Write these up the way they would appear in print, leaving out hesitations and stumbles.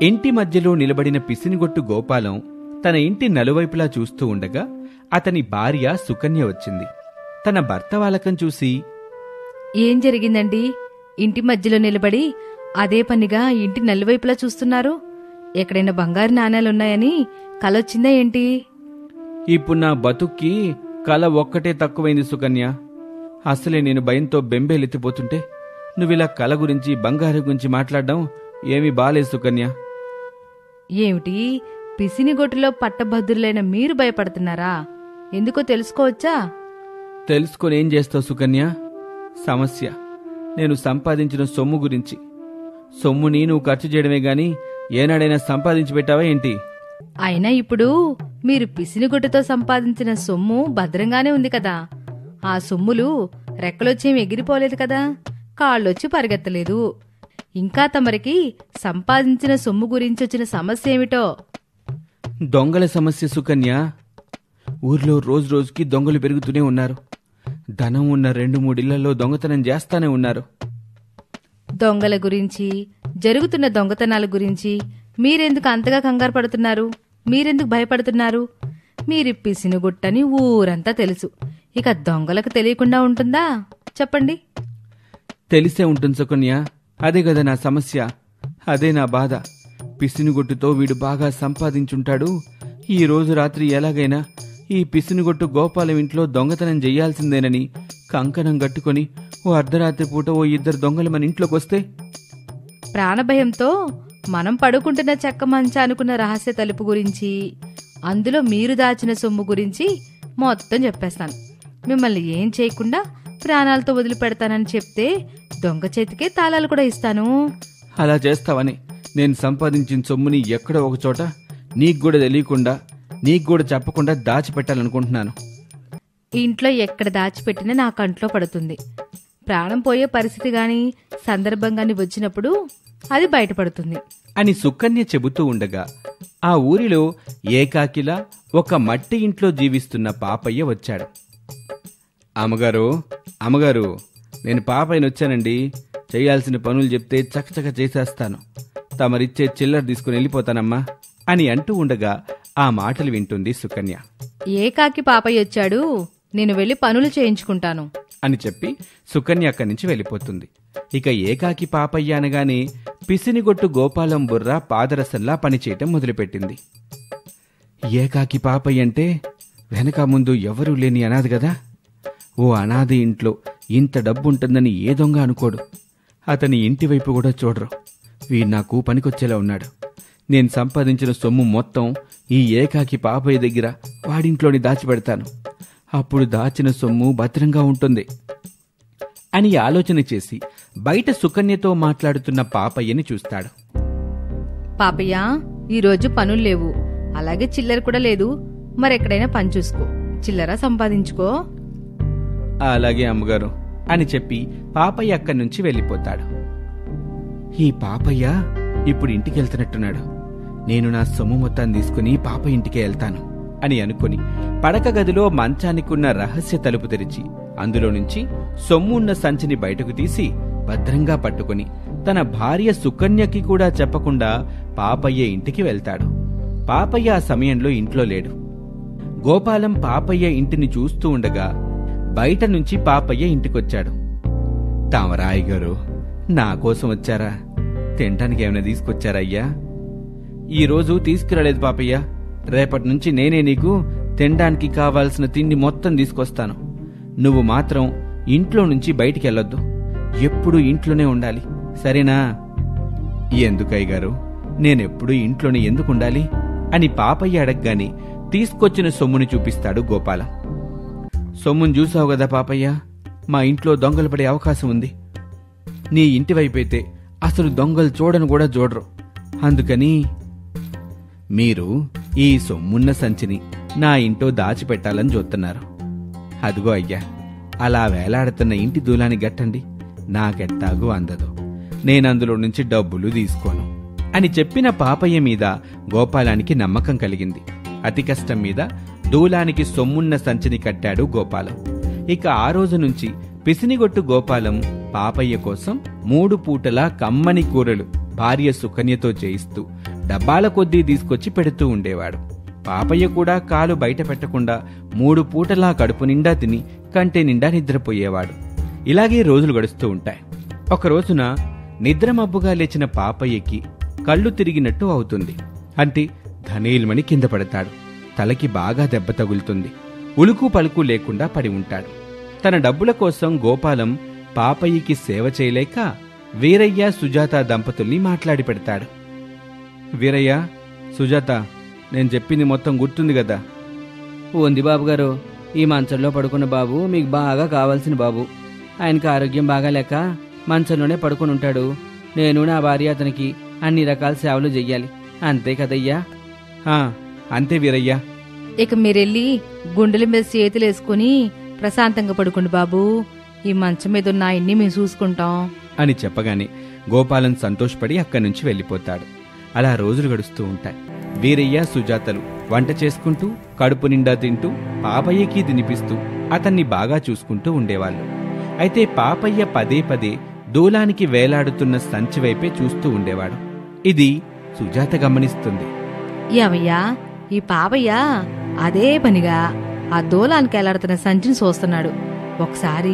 ఇంటి మధ్యలో నిలబడిన పిసినిగొట్టు గోపాలం తన ఇంటి నలువైపులా చూస్తూ ఉండగా అతని భార్య సుకన్య వచ్చింది. తన భర్త వాలకం చూసి, ఏం జరిగిందండి? ఇంటి మధ్యలో నిలబడి అదే పనిగా ఇంటి నలువైపులా చూస్తున్నారు. ఎక్కడైనా బంగారు నాణేలున్నాయని కలొచ్చిందా ఏంటి? ఇప్పుడు నా బతుక్కి కల ఒక్కటే తక్కువైంది సుకన్య. అసలే నేను భయంతో బెంబేలెత్తిపోతుంటే నువ్విలా కల గురించి బంగారు గురించి మాట్లాడడం ఏమీ బాలేదు సుకన్య. ఏమిటి, పిసినిగొట్టులో పట్టభద్రులైన మీరు భయపడుతున్నారా? ఎందుకో తెలుసుకోవచ్చా? తెలుసుకొని ఏం చేస్తావు సుకన్య? సమస్య నేను సంపాదించిన సొమ్ము గురించి. సొమ్ముని నువ్వు ఖర్చు చేయడమే గాని ఏనాడైనా సంపాదించి పెట్టావా ఏంటి? అయినా ఇప్పుడు మీరు పిసినిగొట్టుతో సంపాదించిన సొమ్ము భద్రంగానే ఉంది కదా. ఆ సొమ్ములు రెక్కలొచ్చేమి ఎగిరిపోలేదు కదా, కాళ్ళొచ్చి పరిగెత్తలేదు. ఇంకా తమరికి సంపాదించిన సొమ్ము గురించి వచ్చిన సమస్య ఏమిటో? దొంగల సమస్య సుకన్య. ఊర్లో రోజు రోజుకి దొంగలు పెరుగుతూనే ఉన్నారు. ధనం ఉన్న 2-3 ఇళ్లలో దొంగతనం చేస్తానే ఉన్నారు. దొంగల గురించి, జరుగుతున్న దొంగతనాల గురించి మీరెందుకు అంతగా కంగారు పడుతున్నారు? మీరెందుకు భయపడుతున్నారు? మీరు పిసినుగుట్టని ఊరంతా తెలుసు. ఇక దొంగలకు తెలియకుండా ఉంటుందా చెప్పండి? తెలిసే ఉంటుంది సుకన్య. అదే కదా నా సమస్య, అదే నా బాధ. పిసినుగొట్టుతో వీడు బాగా సంపాదించుంటాడు. ఈ రోజు రాత్రి ఎలాగైనా ఈ పిసినుగొట్టు గోపాలం ఇంట్లో దొంగతనం చెయ్యాల్సిందేనని కంకణం కట్టుకుని ఓ అర్ధరాత్రి పూట ఓ 2 దొంగలు మన ఇంట్లోకొస్తే ప్రాణభయంతో మనం పడుకుంటున్న చెక్క మంచ అనుకున్న రహస్య తలుపు గురించి, అందులో మీరు దాచిన సొమ్ము గురించి మొత్తం చెప్పేస్తాను. మిమ్మల్ని ఏం చేయకుండా ప్రాణాలతో వదిలిపెడతానని చెప్తే దొంగ చేతికే తాళాలు కూడా ఇస్తాను. అలా చేస్తావని నేను సంపాదించిన సొమ్ముని ఎక్కడో ఒకచోట నీకు కూడా తెలియకుండా, నీకు కూడా చెప్పకుండా దాచిపెట్టాలనుకుంటున్నాను. ఇంట్లో ఎక్కడ దాచిపెట్టినా నా కంట్లో పడుతుంది. ప్రాణం పోయే పరిస్థితి గాని సందర్భం గాని వచ్చినప్పుడు అది బయటపడుతుంది అని సుకన్య చెబుతూ ఉండగా ఆ ఊరిలో ఏకాకిలా ఒక మట్టి ఇంట్లో జీవిస్తున్న పాపయ్య వచ్చాడు. అమ్మగారు, అమ్మగారు, నేను పాపయ్యను వచ్చానండి. చేయాల్సిన పనులు చెప్తే చకచక చేసేస్తాను. తమరిచ్చే చిల్లర తీసుకుని వెళ్ళిపోతానమ్మా అని అంటూ ఉండగా ఆ మాటలు వింటుంది సుకన్య. ఏకాకి పాపయ్య వచ్చాడు, నేను వెళ్లి పనులు చేయించుకుంటాను అని చెప్పి సుకన్య అక్కడి నుంచి వెళ్ళిపోతుంది. ఇక ఏకాకి పాపయ్య అనగానే పిసినిగొట్టు గోపాలం బుర్ర పాదరసంలా పనిచేయటం మొదలుపెట్టింది. ఏకాకి పాపయ్య అంటే వెనక ముందు ఎవరూ లేని అనాథ కదా. ఓ అనాథ ఇంట్లో ఇంత డబ్బుంటుందని ఏ దొంగ అనుకోడు. అతని ఇంటివైపు కూడా చూడరు. వీడు నాకు పనికొచ్చేలా ఉన్నాడు. నేను సంపాదించిన సొమ్ము మొత్తం ఈ ఏకాకి పాపయ్య దగ్గర వాడింట్లోని దాచిపెడతాను. అప్పుడు దాచిన సొమ్ము భద్రంగా ఉంటుంది అని ఆలోచన చేసి బయట సుకన్యతో మాట్లాడుతున్న పాపయ్యని చూస్తాడు. పాపయ్య, ఈరోజు పనులు లేవు, అలాగే చిల్లర కూడా లేదు. మరెక్కడైనా పని చూసుకో, చిల్లర సంపాదించుకో. అలాగే అమ్మగారు అని చెప్పి పాపయ్య అక్కడి నుంచి వెళ్ళిపోతాడు. ఈ పాపయ్య ఇప్పుడు ఇంటికి వెళ్తున్నట్టున్నాడు. నేను నా సొమ్ము మొత్తాన్ని తీసుకుని పాప ఇంటికే వెళ్తాను అని అనుకుని పడక గదిలో మంచానికున్న రహస్య తలుపు తెరిచి అందులో నుంచి సొమ్మున్న సంచిని బయటకు తీసి భద్రంగా పట్టుకుని తన భార్య సుకన్యకి కూడా చెప్పకుండా పాపయ్య ఇంటికి వెళ్తాడు. పాపయ్య ఆ సమయంలో ఇంట్లో లేడు. గోపాలం పాపయ్య ఇంటిని చూస్తూ ఉండగా బయట నుంచి పాపయ్య ఇంటికొచ్చాడు. తామరాయి గారు, నా కోసం వచ్చారా? తినటానికి ఏమైనా తీసుకొచ్చారయ్యా? ఈరోజు తీసుకురాలేదు పాపయ్య. రేపటి నుంచి నేనే నీకు తినడానికి కావాల్సిన తిండి మొత్తం తీసుకొస్తాను. నువ్వు మాత్రం ఇంట్లో నుంచి బయటికి వెళ్ళొద్దు. ఎప్పుడూ ఇంట్లోనే ఉండాలి, సరేనా? ఎందుకయ్య గారు, నేనెప్పుడూ ఇంట్లోనే ఎందుకుండాలి అని పాపయ్య అడగగానే తీసుకొచ్చిన సొమ్ముని చూపిస్తాడు గోపాలం. సొమ్ముని చూసావు కదా పాపయ్య, మా ఇంట్లో దొంగలు పడే అవకాశం ఉంది. నీ ఇంటి వైపైతే అసలు దొంగలు చూడను కూడా చూడరు. అందుకని మీరు ఈ సొమ్మున్న సంచిని నా ఇంట్లో దాచిపెట్టాలని చూస్తున్నారు. అదిగో అయ్యా, అలా వేలాడుతున్న ఇంటి దూలాన్ని గట్టండి. నాకెట్టాగూ అందదు. నేనందులో నుంచి డబ్బులు తీసుకోను అని చెప్పిన పాపయ్య మీద గోపాలానికి నమ్మకం కలిగింది. అతి కష్టం మీద దూలానికి సొమ్మున్న సంచిని కట్టాడు గోపాలం. ఇక ఆ రోజు నుంచి పిసినిగొట్టు గోపాలం పాపయ్య కోసం 3 పూటలా కమ్మని కూరలు భార్య సుకన్యతో చేయిస్తూ డబ్బాల కొద్దీ తీసుకొచ్చి పెడుతూ ఉండేవాడు. పాపయ్య కూడా కాలు బయట పెట్టకుండా 3 పూటలా కడుపు నిండా తిని కంటి నిండా నిద్రపోయేవాడు. ఇలాగే రోజులు గడుస్తూ ఉంటాయి. ఒక రోజున నిద్రమబ్బుగా లేచిన పాపయ్యకి కళ్ళు తిరిగినట్టు అవుతుంది. అంటే ధనేల్మని కింద పడతాడు. తలకి బాగా దెబ్బ తగులుతుంది. ఉలుకు పలుకు లేకుండా పడి ఉంటాడు. తన డబ్బుల కోసం గోపాలం పాపయ్యకి సేవ చేయలేక వీరయ్య సుజాత దంపతుల్ని మాట్లాడి పెడతాడు. వీరయ్య, సుజాత, నేను చెప్పింది మొత్తం గుర్తుంది కదా? ఉంది బాబుగారు. ఈ మంచంలో పడుకున్న బాబు మీకు బాగా కావాల్సిన బాబు. ఆయనకి ఆరోగ్యం బాగాలేక మంచంలోనే పడుకుని ఉంటాడు. నేను నా భార్య అతనికి అన్ని రకాల సేవలు చెయ్యాలి. అంతే కదయ్యా? అంతే వీరయ్య. ఇక మీరెళ్ళి గుండెల మీద చేతులు వేసుకుని ప్రశాంతంగా పడుకోండి బాబు. ఈ మంచం మీద ఉన్న ఆయన్ని మేము చూసుకుంటాం అని చెప్పగానే గోపాలం సంతోషపడి అక్కడి నుంచి వెళ్ళిపోతాడు. అలా రోజులు గడుస్తూ ఉంటాయి. వీరయ్య సుజాతలు వంట చేసుకుంటూ కడుపు నిండా తింటూ పాపయ్యకి తినిపిస్తూ అతన్ని బాగా చూసుకుంటూ ఉండేవాళ్ళు. అయితే పాపయ్య పదే పదే దూలానికి వేలాడుతున్న సంచి వైపే చూస్తూ ఉండేవాడు. ఇది సుజాత గమనిస్తుంది. ఏమయ్యా, ఈ పాపయ్య అదే పనిగా ఆ దూలానికి ఎలాడుతున్న సంచిని చూస్తున్నాడు. ఒకసారి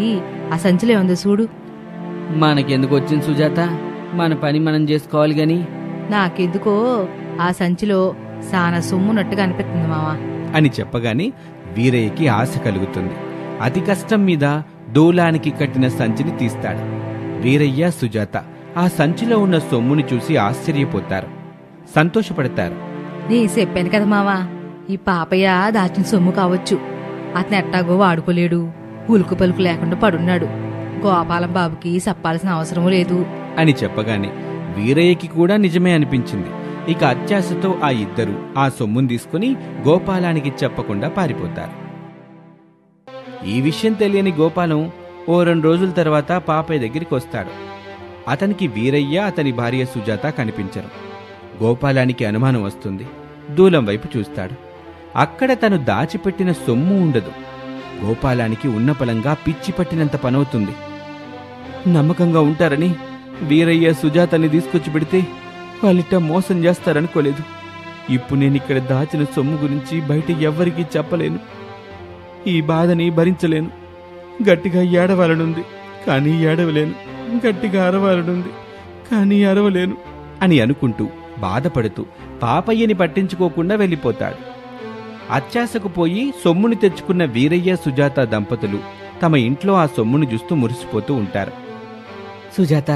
ఆ సంచిలో ఏముందో చూడు. మనకెందుకు వచ్చింది సుజాత? మన పని మనం చేసుకోవాలి గాని. నాకెందుకో ఆ సంచిలో సానా సొమ్మున్నట్టుగా అనిపిస్తుంది మావా అని చెప్పగానే వీరయ్యకి ఆశ కలుగుతుంది. అతి కష్టం మీద దూలానికి కట్టిన సంచిని తీస్తాడు. వీరయ్య సుజాత ఆ సంచిలో ఉన్న సొమ్ముని చూసి ఆశ్చర్యపోతారు, సంతోషపడతారు. నీ చెప్పాను కదా మావా, ఈ పాపయ్య దాచిన సొమ్ము కావచ్చు. అతను ఎట్టాగో వాడుకోలేడు. ఉలుకు పలుకు లేకుండా పడున్నాడు. గోపాలం బాబుకి చెప్పాల్సిన అవసరం లేదు అని చెప్పగానే వీరయ్యకి కూడా నిజమే అనిపించింది. ఇక అత్యాశతో ఆ ఇద్దరు ఆ సొమ్ముని తీసుకుని గోపాలానికి చెప్పకుండా పారిపోతారు. ఈ విషయం తెలియని గోపాలం ఓ 2 రోజుల తర్వాత పాపయ్య దగ్గరికి వస్తాడు. అతనికి వీరయ్య అతని భార్య సుజాత కనిపించరు. గోపాలానికి అనుమానం వస్తుంది. దూలం వైపు చూస్తాడు. అక్కడ తను దాచిపెట్టిన సొమ్ము ఉండదు. గోపాలానికి ఉన్నపలంగా పిచ్చి పట్టినంత పనవుతుంది. నమ్మకంగా ఉంటారని వీరయ్య సుజాతని తీసుకొచ్చి పెడితే వాళ్ళిట మోసం చేస్తారనుకోలేదు. ఇప్పుడు నేనిక్కడ దాచిన సొమ్ము గురించి బయట ఎవ్వరికీ చెప్పలేను. ఈ బాధని భరించలేను. గట్టిగా ఏడవాలనుంది కానీ ఏడవలేను. గట్టిగా అరవాలనుంది కానీ అరవలేను అని అనుకుంటూ బాధపడుతూ పాపయ్యని పట్టించుకోకుండా వెళ్ళిపోతాడు. అత్యాశకు పోయి సొమ్ముని తెచ్చుకున్న వీరయ్య సుజాత దంపతులు తమ ఇంట్లో ఆ సొమ్ముని చూస్తూ మురిసిపోతూ ఉంటారు. సుజాత,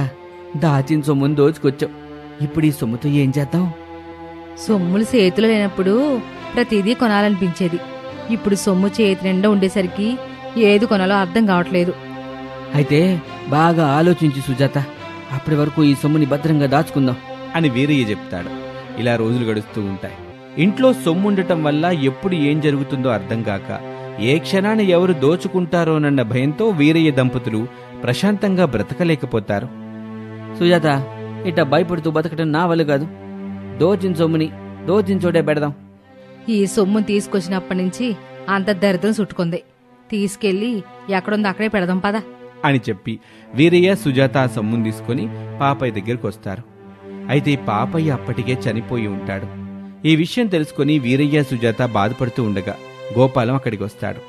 దాచిన సొమ్ముని దోచుకొచ్చావు. ఇప్పుడు ఈ సొమ్ముతో ఏం చేద్దాం? సొమ్ములు చేతిలో లేనప్పుడు ప్రతిదీ కొనాలనిపించేది. ఇప్పుడు సొమ్ము చేతి నిండా ఉండేసరికి ఏది కొనాలో అర్థం కావట్లేదు. అయితే బాగా ఆలోచించి సుజాత, అప్పటి వరకు ఈ సొమ్ముని భద్రంగా దాచుకుందాం అని వీరయ్య చెప్తాడు. ఇలా రోజులు గడుస్తూ ఉంటాయి. ఇంట్లో సొమ్ముండటం వల్ల ఎప్పుడు ఏం జరుగుతుందో అర్థం కాక ఏ క్షణాన ఎవరు దోచుకుంటారోనన్న భయంతో వీరయ్య దంపతులు ప్రశాంతంగా బ్రతకలేకపోతారు. సుజాత, ఇట్ట భయపడుతూ బతకటం నా వల్ల కాదు. దోచిన సొమ్ముని దోచిన చోటే పెడదాం. ఈ సొమ్ముని తీసుకొచ్చినప్పటి నుంచి అంత దరిద్రం చుట్టుకుంది. తీసుకెళ్లి ఎక్కడుందో అక్కడే పెడదాం పద అని చెప్పి వీరయ్య సుజాత ఆ సొమ్ముని తీసుకుని పాపయ్య దగ్గరికి వస్తారు. అయితే పాపయ్య అప్పటికే చనిపోయి ఉంటాడు. ఈ విషయం తెలుసుకుని వీరయ్య సుజాత బాధపడుతూ ఉండగా గోపాలం అక్కడికి వస్తాడు.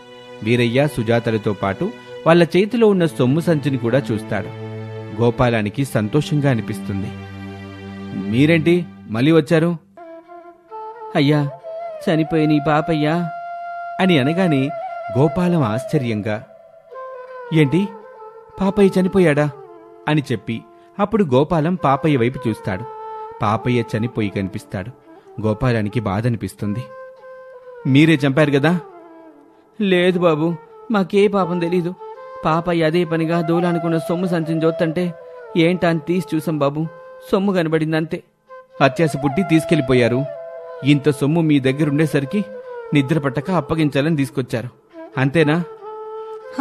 వీరయ్య సుజాతలతో పాటు వాళ్ళ చేతిలో ఉన్న సొమ్ము సంచిని కూడా చూస్తాడు. గోపాలానికి సంతోషంగా అనిపిస్తుంది. మీరేంటి మళ్ళీ వచ్చారు? అయ్యా, చనిపోయిన ఈ పాపయ్యా అని అనగానే గోపాలం ఆశ్చర్యంగా, ఏంటి పాపయ్య చనిపోయాడా అని చెప్పి అప్పుడు గోపాలం పాపయ్య వైపు చూస్తాడు. పాపయ్య చనిపోయి కనిపిస్తాడు. గోపాలానికి బాధ అనిపిస్తుంది. మీరే చంపారు కదా? లేదు బాబు, మాకే పాపం తెలీదు. పాపయ్య అదే పనిగా దూలానుకున్న సొమ్ము సంచిని చూస్తుంటే ఏంటా అని తీసి చూసాం బాబు. సొమ్ము కనబడిందంతే. అత్యాశ పుట్టి తీసుకెళ్లిపోయారు. ఇంత సొమ్ము మీ దగ్గరుండేసరికి నిద్ర పట్టక అప్పగించాలని తీసుకొచ్చారు, అంతేనా?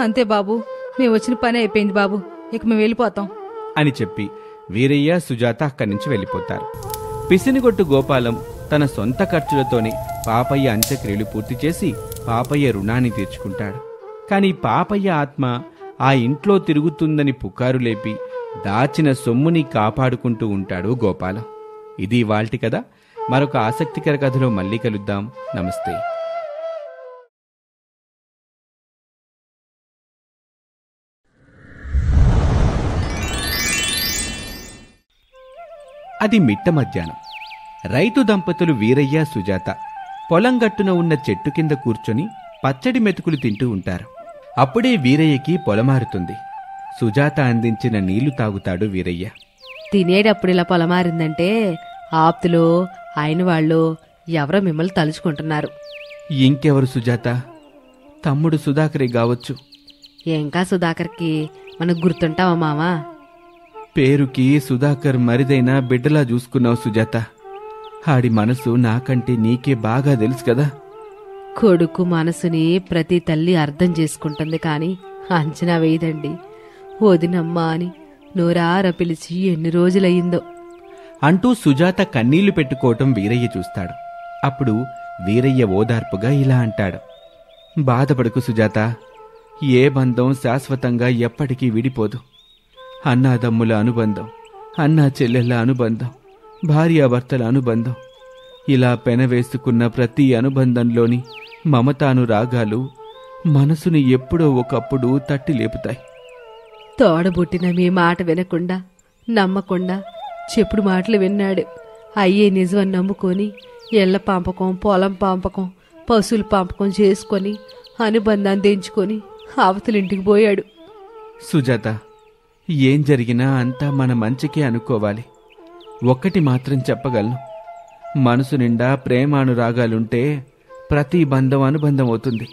అంతే బాబు, మేము వచ్చిన పని అయిపోయింది బాబు, ఇక మేము వెళ్ళిపోతాం అని చెప్పి వీరయ్య సుజాత అక్కడి నుంచి వెళ్ళిపోతారు. పిసినిగొట్టు గోపాలం తన సొంత ఖర్చులతోనే పాపయ్య అంత్యక్రియలు పూర్తి చేసి పాపయ్య రుణాన్ని తీర్చుకుంటాడు. కాని పాపయ్య ఆత్మ ఆ ఇంట్లో తిరుగుతుందని పుకారు లేపి దాచిన సొమ్ముని కాపాడుకుంటూ ఉంటాడు గోపాలం. ఇది ఇవాల్టి కథ. మరొక ఆసక్తికర కథలో మళ్ళీ కలుద్దాం. నమస్తే. అది మిట్ట మధ్యాహ్నం. రైతు దంపతులు వీరయ్య, సుజాత పొలం గట్టున ఉన్న చెట్టు కింద కూర్చొని పచ్చడి మెతుకులు తింటూ ఉంటారు. అప్పుడే వీరయ్యకి పొలమారుతుంది. సుజాత అందించిన నీళ్లు తాగుతాడు వీరయ్య. తినేటప్పుడు ఇలా పొలమారిందంటే ఆప్తులు ఆయన వాళ్ళు ఎవరో మిమ్మల్ని తలుచుకుంటున్నారు. ఇంకెవరు సుజాత? తమ్ముడు సుధాకరే గావచ్చు. ఇంకా సుధాకర్కి మనకు గుర్తుంటావా మావా? పేరుకి సుధాకర్ మరిదైనా బిడ్డలా చూసుకున్నావు సుజాత. ఆడి మనసు నాకంటే నీకే బాగా తెలుసు కదా. కొడుకు మనసుని ప్రతి తల్లి అర్థం చేసుకుంటుంది కాని అంచనా వేయదండి. వదినమ్మా అని నోరార పిలిచి ఎన్ని రోజులయ్యిందో అంటూ సుజాత కన్నీళ్లు పెట్టుకోవటం వీరయ్య చూస్తాడు. అప్పుడు వీరయ్య ఓదార్పుగా ఇలా అంటాడు. బాధపడకు సుజాత, ఏ బంధం శాశ్వతంగా ఎప్పటికీ విడిపోదు. అన్నాదమ్ముల అనుబంధం, అన్నా చెల్లెళ్ళ అనుబంధం, భార్యాభర్తల అనుబంధం, ఇలా పెనవేసుకున్న ప్రతి అనుబంధంలోని మమతానురాగాలు మనసుని ఎప్పుడో ఒకప్పుడు తట్టి లేపుతాయి. తోడబుట్టిన మీ మాట వినకుండా నమ్మకుండా చెప్పుడు మాటలు విన్నాడు. అయ్యే నిజమని నమ్ముకొని ఎళ్ల పంపకం, పొలం పంపకం, పశువుల పంపకం చేసుకొని అనుబంధాన్ని తెంచుకొని అవతలింటికి పోయాడు. సుజాత, ఏం జరిగినా అంతా మన మంచికే అనుకోవాలి. ఒక్కటి మాత్రం చెప్పగలను, మనసు నిండా ప్రేమానురాగాలుంటే ప్రతి బంధం అనుబంధం అవుతుంది.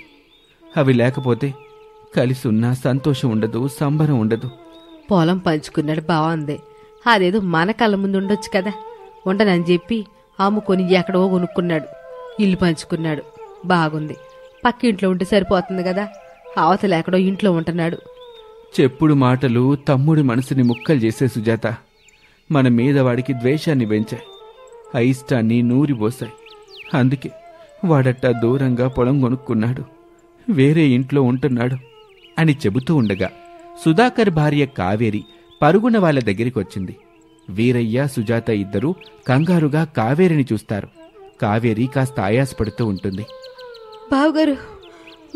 అవి లేకపోతే కలిసి ఉన్నా సంతోషం ఉండదు, సంబరం ఉండదు. పొలం పంచుకున్నాడు బాగుంది. అదేదో మన కళ్ళ ముందు ఉండొచ్చు కదా. ఉండనని చెప్పి అమ్ముకొని ఎక్కడో కొనుక్కున్నాడు. ఇల్లు పంచుకున్నాడు, బాగుంది. పక్కింట్లో ఉంటే సరిపోతుంది కదా. అవతల ఎక్కడో ఇంట్లో ఉంటున్నాడు. చెప్పుడు మాటలు తమ్ముడి మనసుని ముక్కలు చేసే సుజాత. మన మీద వాడికి ద్వేషాన్ని పెంచాయి, అయిష్టాన్ని నూరిపోసాయి. అందుకే వాడట్టా దూరంగా పొలం కొనుక్కున్నాడు, వేరే ఇంట్లో ఉంటున్నాడు అని చెబుతూ ఉండగా సుధాకర్ భార్య కావేరి పరుగున వాళ్ళ దగ్గరికొచ్చింది. వీరయ్య, సుజాత ఇద్దరూ కంగారుగా కావేరిని చూస్తారు. కావేరి కాస్త ఆయాసపడుతూ ఉంటుంది. బావుగారు,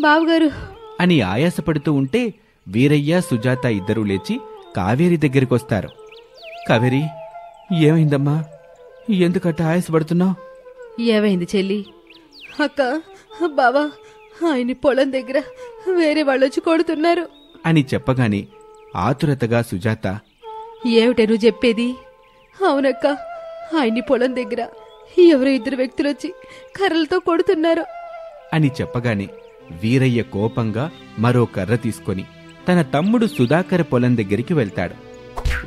బావుగారు అని ఆయాసపడుతూ ఉంటే వీరయ్య, సుజాత ఇద్దరూ లేచి కావేరి దగ్గరికొస్తారు. కావేరి, ఏమైందమ్మా? ఎందుకట్ట ఆయాసపడుతున్నావు? ఏమైంది చెల్లి? అక్క, బావా, ఆయన పొలం దగ్గర వేరే వాళ్ళొచ్చి కొడుతున్నారు అని చెప్పగానే ఆతురతగా సుజాత, ఏమిటే నువ్వు చెప్పేది? అవునక్క, ఆయన్ని పొలం దగ్గర ఎవరో ఇద్దరు వ్యక్తులొచ్చి కర్రలతో కొడుతున్నారు అని చెప్పగానే వీరయ్య కోపంగా మరో కర్ర తీసుకొని తన తమ్ముడు సుధాకర్ పొలం దగ్గరికి వెళ్తాడు.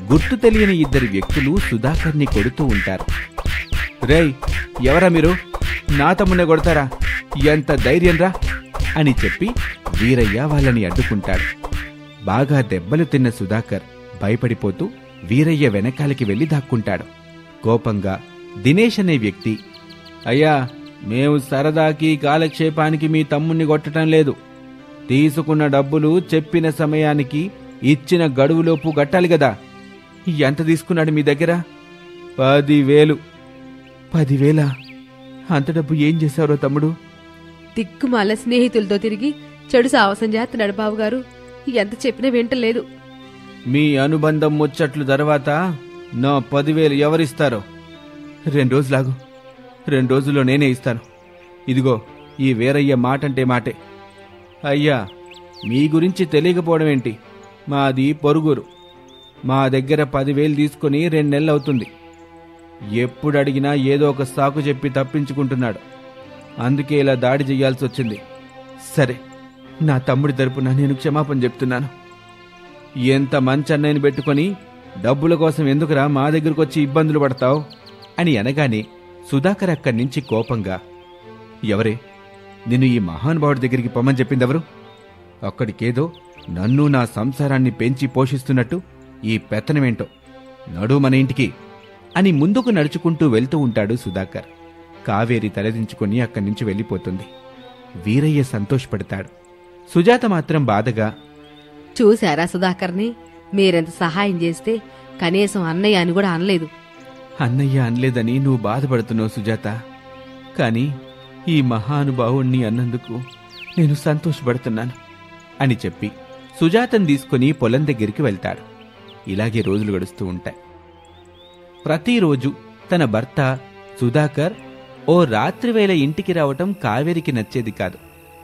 గుర్తు తెలియని ఇద్దరు వ్యక్తులు సుధాకర్ని కొడుతూ ఉంటారు. రేయ్, ఎవరా మీరు? నా తమ్మునే కొడతారా? ఎంత ధైర్యంరా అని చెప్పి వీరయ్య వాళ్ళని అడ్డుకుంటాడు. బాగా దెబ్బలు తిన్న సుధాకర్ భయపడిపోతూ వీరయ్య వెనకాలకి వెళ్లి దాక్కుంటాడు. కోపంగా దినేష్ అనే వ్యక్తి, అయ్యా, మేము సరదాకి కాలక్షేపానికి మీ తమ్ముణ్ణి కొట్టడం లేదు. తీసుకున్న డబ్బులు చెప్పిన సమయానికి ఇచ్చిన గడువులోపు కట్టాలి కదా. ఎంత తీసుకున్నాడు మీ దగ్గర? 10,000. 10,000? అంత డబ్బు ఏం చేశారో తమ్ముడు? దిక్కుమాల స్నేహితులతో తిరిగి చెడు సావసం చేస్తున్నాడు బావుగారు. ఎంత చెప్పినా వింటలేదు. మీ అనుబంధం ముచ్చట్లు తర్వాత నా 10,000 ఎవరిస్తారో? 2 రోజులాగు, 2 రోజుల్లో నేనే ఇస్తాను. ఇదిగో, ఈ వీరయ్య మాటంటే మాటే. అయ్యా, మీ గురించి తెలియకపోవడం ఏంటి? మాది పొరుగురు. మా దగ్గర 10,000 తీసుకుని 2 నెలలు అవుతుంది. ఎప్పుడు అడిగినా ఏదో ఒక సాకు చెప్పి తప్పించుకుంటున్నాడు. అందుకే ఇలా దాడి చెయ్యాల్సి వచ్చింది. సరే, నా తమ్ముడి తరపున నేను క్షమాపణ చెప్తున్నాను. ఎంత మంచి అన్నయ్యని పెట్టుకొని డబ్బుల కోసం ఎందుకురా మా దగ్గరకు వచ్చి ఇబ్బందులు పడతావు అని అనగానే సుధాకర్ అక్కడి నుంచి కోపంగా, ఎవరే నిన్ను ఈ మహానుభావుడి దగ్గరికి పొమ్మని చెప్పిందెవరు? అక్కడికేదో నన్ను నా సంసారాన్ని పెంచి పోషిస్తున్నట్టు ఈ పెత్తనమేంటో. నడు మన ఇంటికి అని ముందుకు నడుచుకుంటూ వెళ్తూ ఉంటాడు సుధాకర్. కావేరి తలదించుకొని అక్కడి నుంచి వెళ్ళిపోతుంది. వీరయ్య సంతోషపడతాడు. సుజాత మాత్రం బాధగా, చూశారా సుధాకర్ని? మీరెంత సహాయం చేస్తే కనీసం అన్నయ్య అని కూడా అనలేదు. అన్నయ్య అనలేదని నువ్వు బాధపడుతున్నావు సుజాత. కానీ ఈ మహానుభావుణ్ణి అన్నందుకు నేను సంతోషపడుతున్నాను అని చెప్పి సుజాతను తీసుకుని పొలం దగ్గరికి వెళ్తాడు. ఇలాగే రోజులు గడుస్తూ ఉంటాయి. ప్రతిరోజు తన భర్త సుధాకర్ ఓ రాత్రివేళ ఇంటికి రావటం కావేరికి నచ్చేది కాదు.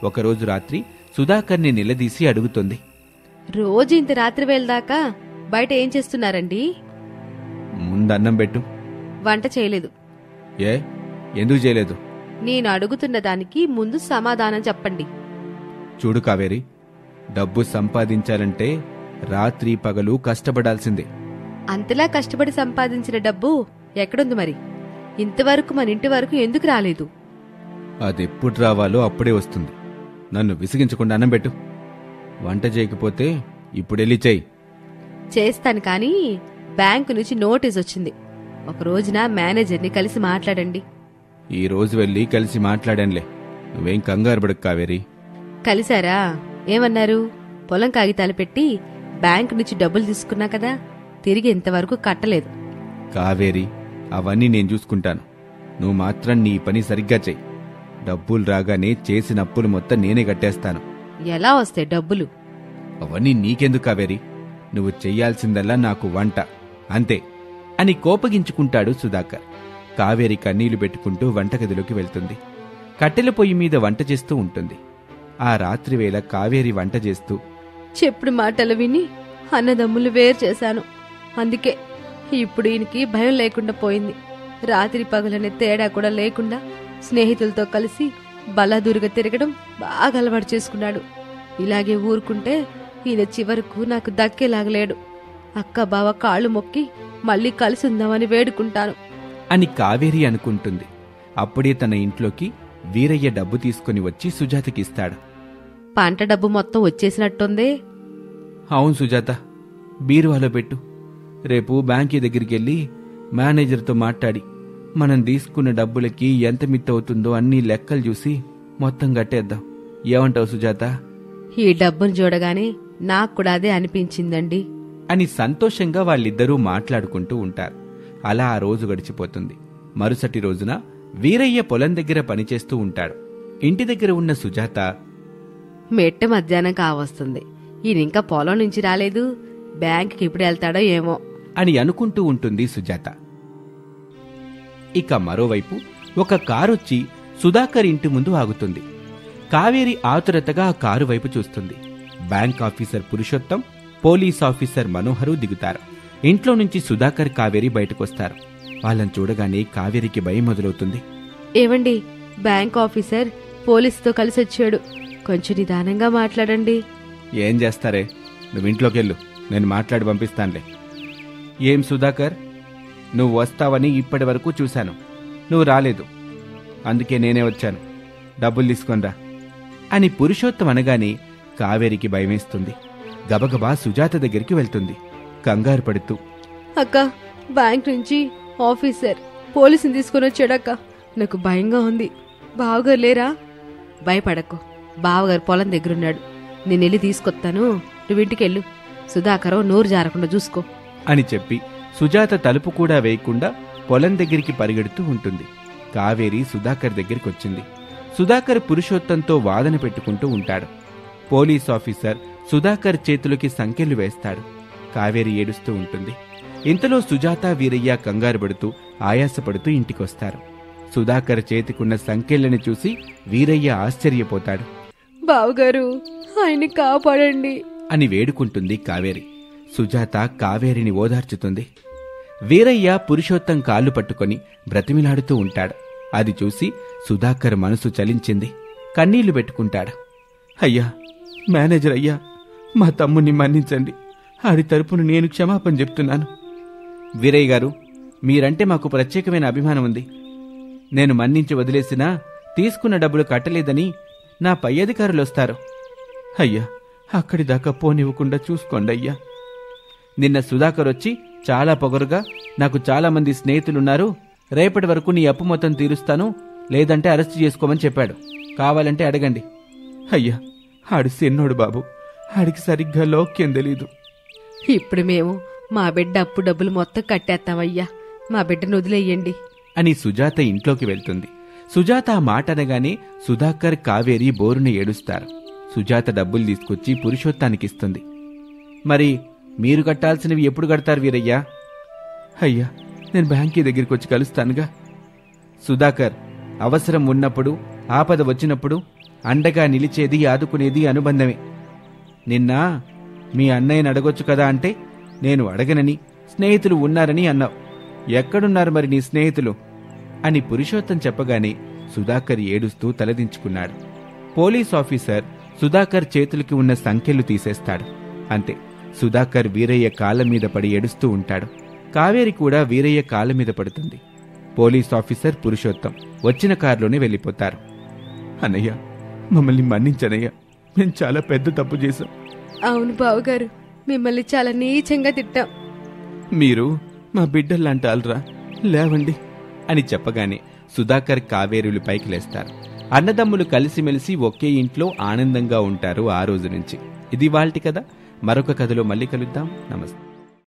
ఒకరోజు రాత్రి సుధాకర్ని నిలదీసి అడుగుతుంది. రోజు ఇంత రాత్రి వేళదాకా బయట ఏం చేస్తున్నారండి? ముందన్నం పెట్టు. వంట చేయలేదు. ఏ, ఎందుకు చేయలేదు? నేను అడుగుతున్న దానికి ముందు సమాధానం చెప్పండి. చూడు కావేరి, డబ్బు సంపాదించాలంటే రాత్రి పగలు కష్టపడాల్సిందే. అంతలా కష్టపడి సంపాదించిన డబ్బు ఎక్కడుంది మరి? ఇంతవరకు మన ఇంటి వరకు ఎందుకు రాలేదు? అదెప్పుడు రావాలో అప్పుడే వస్తుంది. నన్ను విసిగించకుండా అన్నం పెట్టు. వంట చేయకపోతే ఇప్పుడెళ్ళి చెయ్యి. చేస్తాను, కానీ బ్యాంకు నుంచి నోటీస్ వచ్చింది. ఒక రోజున మేనేజర్ని కలిసి మాట్లాడండి. ఈ రోజు వెళ్ళి కలిసి మాట్లాడానులే, నువ్వేం కంగారు పడకు కావేరి. కలిశారా? ఏమన్నారు? పొలం కాగితాలు పెట్టి బ్యాంకు నుంచి డబ్బులు తీసుకున్నా కదా, తిరిగి ఇంతవరకు కట్టలేదు. కావేరి, అవన్నీ నేను చూసుకుంటాను. నువ్వు మాత్రం నీ పని సరిగ్గా చెయ్యి. డబ్బులు రాగానే చేసిన అప్పులు మొత్తం నేనే కట్టేస్తాను. ఎలా వస్తాయి డబ్బులు? అవన్నీ నీకెందుకు కావేరి, నువ్వు చెయ్యాల్సిందల్లా నాకు వంట, అంతే అని కోపగించుకుంటాడు సుధాకర్. కావేరి కన్నీళ్లు పెట్టుకుంటూ వంటగదిలోకి వెళ్తుంది. కట్టెల పొయ్యి మీద వంట చేస్తూ ఉంటుంది. ఆ రాత్రివేళ కావేరి వంట చేస్తూ, చెప్పుడు మాటలు విని అన్నదమ్ములు వేరు చేశాను. అందుకే ఇప్పుడు ఈయనకి భయం లేకుండా పోయింది. రాత్రి పగలనే తేడా కూడా లేకుండా స్నేహితులతో కలిసి బలాదూరుగా తిరగడం బాగా అలవాటు చేసుకున్నాడు. ఇలాగే ఊరుకుంటే ఈయన చివరకు నాకు దక్కేలాగలేడు. అక్క బావ కాళ్ళు మొక్కి మళ్ళీ కలిసి ఉందామని వేడుకుంటాను అని కావేరి అనుకుంటుంది. అప్పుడే తన ఇంట్లోకి వీరయ్య డబ్బు తీసుకుని వచ్చి సుజాతకిస్తాడు. పంట డబ్బు మొత్తం వచ్చేసినట్టుందే. అవును సుజాత, బీరువాలో పెట్టు. రేపు బ్యాంకీ దగ్గరికెళ్ళి మేనేజర్తో మాట్లాడి మనం తీసుకున్న డబ్బులకి ఎంత మిత్తవుతుందో అన్ని లెక్కలు చూసి మొత్తం కట్టేద్దాం. ఏమంటావు సుజాత? ఈ డబ్బును చూడగానే నాకు కూడా అదే అనిపించిందండి అని సంతోషంగా వాళ్ళిద్దరూ మాట్లాడుకుంటూ ఉంటారు. అలా ఆ రోజు గడిచిపోతుంది. మరుసటి రోజున వీరయ్య పొలం దగ్గర పనిచేస్తూ ఉంటాడు. ఇంటి దగ్గర ఉన్న సుజాత, మెట్ట మధ్యాహ్నం కావస్తుంది, ఈయన ఇంకా పొలం నుంచి రాలేదు, బ్యాంకుకి ఇప్పుడు వెళ్తాడో ఏమో అని అనుకుంటూ ఉంటుంది సుజాత. ఇక మరోవైపు ఒక కారొచ్చి సుధాకర్ ఇంటి ముందు ఆగుతుంది. కావేరి ఆతురతగా ఆ కారు వైపు చూస్తుంది. Bank officer Purushottam, police officer Manohar దిగుతారు. ఇంట్లో నుంచి సుధాకర్, కావేరి బయటకొస్తారు. వాళ్ళని చూడగానే కావేరికి భయం మొదలవుతుంది. ఏవండి, బ్యాంక్ ఆఫీసర్ పోలీసుతో కలిసి వచ్చాడు, కొంచెం నిదానంగా మాట్లాడండి. ఏం చేస్తారే, నువ్వు ఇంట్లోకెళ్ళు, నేను మాట్లాడి పంపిస్తానులే. ఏం సుధాకర్, నువ్వు వస్తావని ఇప్పటి వరకు చూశాను, నువ్వు రాలేదు, అందుకే నేనే వచ్చాను, డబ్బులు తీసుకొనిరా అని పురుషోత్తం అనగానే కావేరికి భయమేస్తుంది. గబగబా సుజాత దగ్గరికి వెళ్తుంది, కంగారు పడుతూ. అక్క, బ్యాంక్ నుంచి ఆఫీసర్ పోలీసుని తీసుకుని వచ్చాడక్క, నాకు భయంగా ఉంది. బావగారు లేరా? భయపడకు, బావగారు పొలం దగ్గరున్నాడు, నేను వెళ్ళి తీసుకొస్తాను, నువ్వు ఇంటికెళ్ళు. సుధాకర్ నోరు జారకుండా చూసుకో అని చెప్పి సుజాత తలుపు కూడా వేయకుండా పొలం దగ్గరికి పరిగెడుతూ ఉంటుంది. కావేరి సుధాకర్ దగ్గరికొచ్చింది. సుధాకర్ పురుషోత్తంతో వాదన పెట్టుకుంటూ ఉంటాడు. పోలీస్ ఆఫీసర్ సుధాకర్ చేతులకి సంకెళ్లు వేస్తాడు. కావేరి ఏడుస్తూ ఉంటుంది. ఇంతలో సుజాత, వీరయ్య కంగారు పడుతూ ఆయాసపడుతూ ఇంటికొస్తారు. సుధాకర్ చేతికున్న సంకెళ్లని చూసి వీరయ్య ఆశ్చర్యపోతాడు. బావగారు, ఆయన్ని కాపాడండి అని వేడుకుంటుంది కావేరి. సుజాత కావేరిని ఓదార్చుతుంది. వీరయ్య పురుషోత్తం కాళ్ళు పట్టుకొని బ్రతిమిలాడుతూ ఉంటాడు. అది చూసి సుధాకర్ మనసు చలించింది. కన్నీళ్లు పెట్టుకుంటాడు. అయ్యా, మేనేజర్ అయ్యా, మా తమ్ముణ్ణి మన్నించండి, ఆడి తరపున నేను క్షమాపణ చెప్తున్నాను. వీరయ్య గారు, మీరంటే మాకు ప్రత్యేకమైన అభిమానం ఉంది. నేను మన్నించి వదిలేసినా తీసుకున్న డబ్బులు కట్టలేదని నా పై అధికారులు వస్తారు. అయ్యా, అక్కడి దాకా పోనివ్వకుండా చూసుకోండి అయ్యా. నిన్న సుధాకర్ వచ్చి చాలా పొగరుగా, నాకు చాలా మంది స్నేహితులున్నారు, రేపటి వరకు నీ అప్పు మొత్తం తీరుస్తాను, లేదంటే అరెస్ట్ చేసుకోమని చెప్పాడు, కావాలంటే అడగండి. అయ్యా, ఆడు సిన్నోడు బాబు, ఆడికి సరిగ్గా లోక్యం తెలీదు. ఇప్పుడు మేము మా బిడ్డ అప్పు డబ్బులు మొత్తం కట్టేస్తామయ్యా, మా బిడ్డను వదిలేయండి. అని సుజాత ఇంట్లోకి వెళ్తుంది. సుజాత ఆ మాట అనగానే సుధాకర్, కావేరి బోరున ఏడుస్తారు. సుజాత డబ్బులు తీసుకొచ్చి పురుషోత్తానికిస్తుంది. మరి మీరు కట్టాల్సినవి ఎప్పుడు కడతారు వీరయ్యా? అయ్యా, నేను బ్యాంకీ దగ్గరికి వచ్చి కలుస్తానుగా. సుధాకర్, అవసరం ఉన్నప్పుడు, ఆపద వచ్చినప్పుడు అండగా నిలిచేది, ఆదుకునేది అనుబంధమే. నిన్న మీ అన్నయ్యని అడగొచ్చు కదా అంటే నేను అడగనని, స్నేహితులు ఉన్నారని అన్నావు. ఎక్కడున్నారు మరి నీ స్నేహితులు? అని పురుషోత్తం చెప్పగానే సుధాకర్ ఏడుస్తూ తలదించుకున్నాడు. పోలీస్ ఆఫీసర్ సుధాకర్ చేతులకి ఉన్న సంకెళ్ళు తీసేస్తాడు. అంతే, సుధాకర్ వీరయ్య కాళ్ళ మీద పడి ఏడుస్తూ ఉంటాడు. కావేరి కూడా వీరయ్య కాళ్ళ మీద పడుతుంది. పోలీస్ ఆఫీసర్, పురుషోత్తం వచ్చిన కారులోనే వెళ్ళిపోతారు. అన్నయ్య, మమ్మల్ని మన్నించనయ్యా, మేము చాలా పెద్ద తప్పు చేశాం. అవును బావగారు, మిమ్మల్ని చాలా నీచంగా తిట్టాం. మీరు మా బిడ్డల్లాంటాల్రా, లేవండి అని చెప్పగానే సుధాకర్, కావేరులు పైకి లేస్తారు. అన్నదమ్ములు కలిసిమెలిసి ఒకే ఇంట్లో ఆనందంగా ఉంటారు ఆ రోజు నుంచి. ఇది వాల్టి కథ. మరొక కథలో మళ్ళీ కలుద్దాం. నమస్తే.